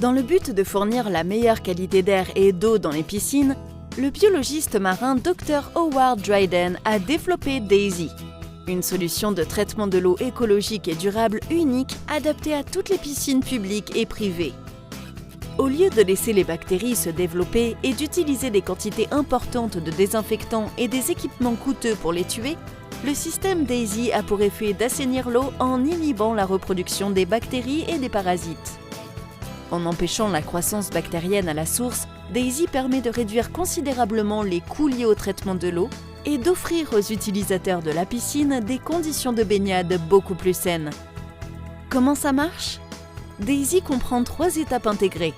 Dans le but de fournir la meilleure qualité d'air et d'eau dans les piscines, le biologiste marin Dr Howard Dryden a développé Daisy, une solution de traitement de l'eau écologique et durable unique adaptée à toutes les piscines publiques et privées. Au lieu de laisser les bactéries se développer et d'utiliser des quantités importantes de désinfectants et des équipements coûteux pour les tuer, le système Daisy a pour effet d'assainir l'eau en inhibant la reproduction des bactéries et des parasites. En empêchant la croissance bactérienne à la source, Daisy permet de réduire considérablement les coûts liés au traitement de l'eau et d'offrir aux utilisateurs de la piscine des conditions de baignade beaucoup plus saines. Comment ça marche ? Daisy comprend 3 étapes intégrées.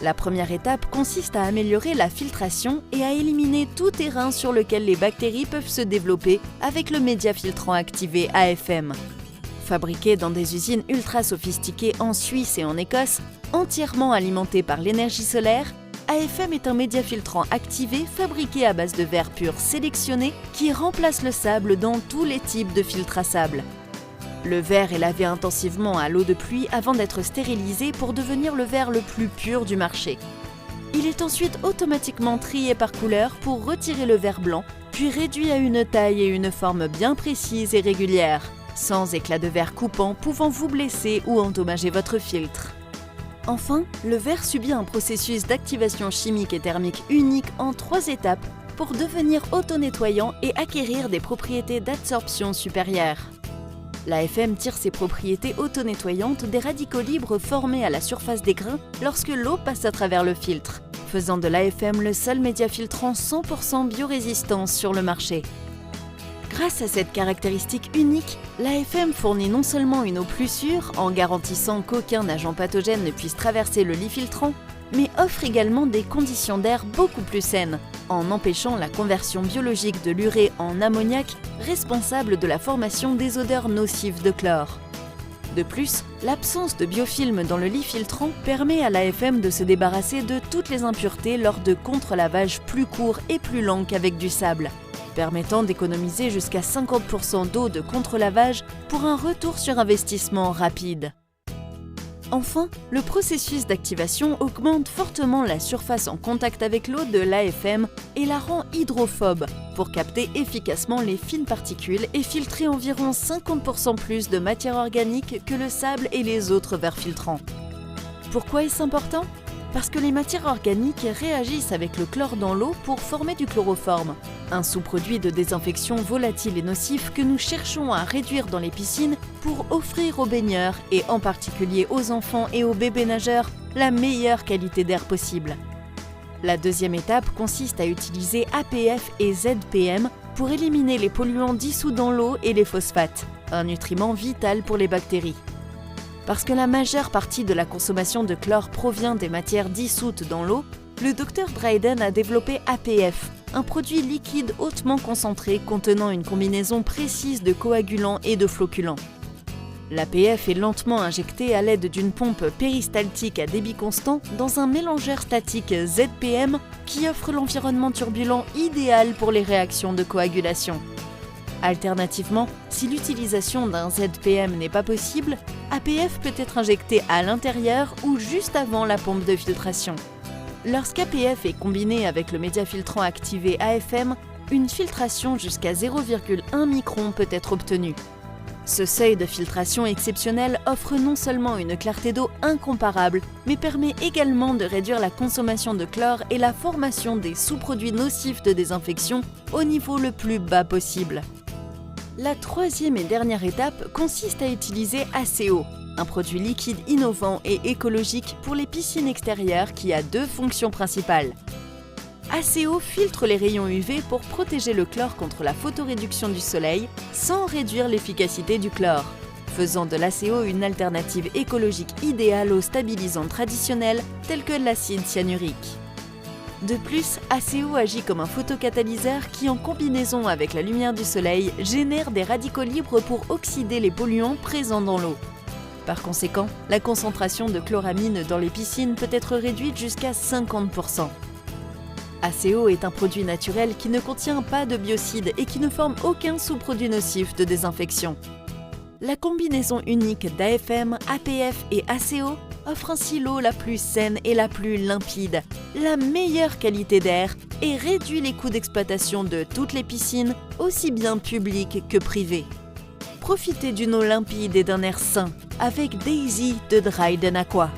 La première étape consiste à améliorer la filtration et à éliminer tout terrain sur lequel les bactéries peuvent se développer avec le média filtrant activé AFM. Fabriqué dans des usines ultra sophistiquées en Suisse et en Écosse, entièrement alimenté par l'énergie solaire, AFM est un média filtrant activé fabriqué à base de verre pur sélectionné qui remplace le sable dans tous les types de filtres à sable. Le verre est lavé intensivement à l'eau de pluie avant d'être stérilisé pour devenir le verre le plus pur du marché. Il est ensuite automatiquement trié par couleur pour retirer le verre blanc, puis réduit à une taille et une forme bien précises et régulières, sans éclat de verre coupant pouvant vous blesser ou endommager votre filtre. Enfin, le verre subit un processus d'activation chimique et thermique unique en 3 étapes pour devenir auto-nettoyant et acquérir des propriétés d'adsorption supérieures. L'AFM tire ses propriétés auto-nettoyantes des radicaux libres formés à la surface des grains lorsque l'eau passe à travers le filtre, faisant de l'AFM le seul média filtrant 100% biorésistant sur le marché. Grâce à cette caractéristique unique, l'AFM fournit non seulement une eau plus sûre en garantissant qu'aucun agent pathogène ne puisse traverser le lit filtrant, mais offre également des conditions d'air beaucoup plus saines, en empêchant la conversion biologique de l'urée en ammoniac, responsable de la formation des odeurs nocives de chlore. De plus, l'absence de biofilm dans le lit filtrant permet à l'AFM de se débarrasser de toutes les impuretés lors de contre-lavages plus courts et plus lents qu'avec du sable, permettant d'économiser jusqu'à 50% d'eau de contre-lavage pour un retour sur investissement rapide. Enfin, le processus d'activation augmente fortement la surface en contact avec l'eau de l'AFM et la rend hydrophobe pour capter efficacement les fines particules et filtrer environ 50% plus de matière organique que le sable et les autres verres filtrants. Pourquoi est-ce important ? Parce que les matières organiques réagissent avec le chlore dans l'eau pour former du chloroforme, un sous-produit de désinfection volatile et nocif que nous cherchons à réduire dans les piscines pour offrir aux baigneurs, et en particulier aux enfants et aux bébés nageurs, la meilleure qualité d'air possible. La deuxième étape consiste à utiliser APF et ZPM pour éliminer les polluants dissous dans l'eau et les phosphates, un nutriment vital pour les bactéries. Parce que la majeure partie de la consommation de chlore provient des matières dissoutes dans l'eau, le Dr Dryden a développé APF, un produit liquide hautement concentré contenant une combinaison précise de coagulants et de flocculants. L'APF est lentement injecté à l'aide d'une pompe péristaltique à débit constant dans un mélangeur statique ZPM qui offre l'environnement turbulent idéal pour les réactions de coagulation. Alternativement, si l'utilisation d'un ZPM n'est pas possible, APF peut être injecté à l'intérieur ou juste avant la pompe de filtration. Lorsqu'APF est combiné avec le média filtrant activé AFM, une filtration jusqu'à 0,1 micron peut être obtenue. Ce seuil de filtration exceptionnel offre non seulement une clarté d'eau incomparable, mais permet également de réduire la consommation de chlore et la formation des sous-produits nocifs de désinfection au niveau le plus bas possible. La troisième et dernière étape consiste à utiliser ACO, un produit liquide innovant et écologique pour les piscines extérieures qui a 2 fonctions principales. ACO filtre les rayons UV pour protéger le chlore contre la photoréduction du soleil sans réduire l'efficacité du chlore, faisant de l'ACO une alternative écologique idéale aux stabilisants traditionnels tels que l'acide cyanurique. De plus, ACO agit comme un photocatalyseur qui, en combinaison avec la lumière du soleil, génère des radicaux libres pour oxyder les polluants présents dans l'eau. Par conséquent, la concentration de chloramine dans les piscines peut être réduite jusqu'à 50%. ACO est un produit naturel qui ne contient pas de biocides et qui ne forme aucun sous-produit nocif de désinfection. La combinaison unique d'AFM, APF et ACO offre ainsi l'eau la plus saine et la plus limpide, la meilleure qualité d'air et réduit les coûts d'exploitation de toutes les piscines, aussi bien publiques que privées. Profitez d'une eau limpide et d'un air sain avec Daisy de Dryden Aqua.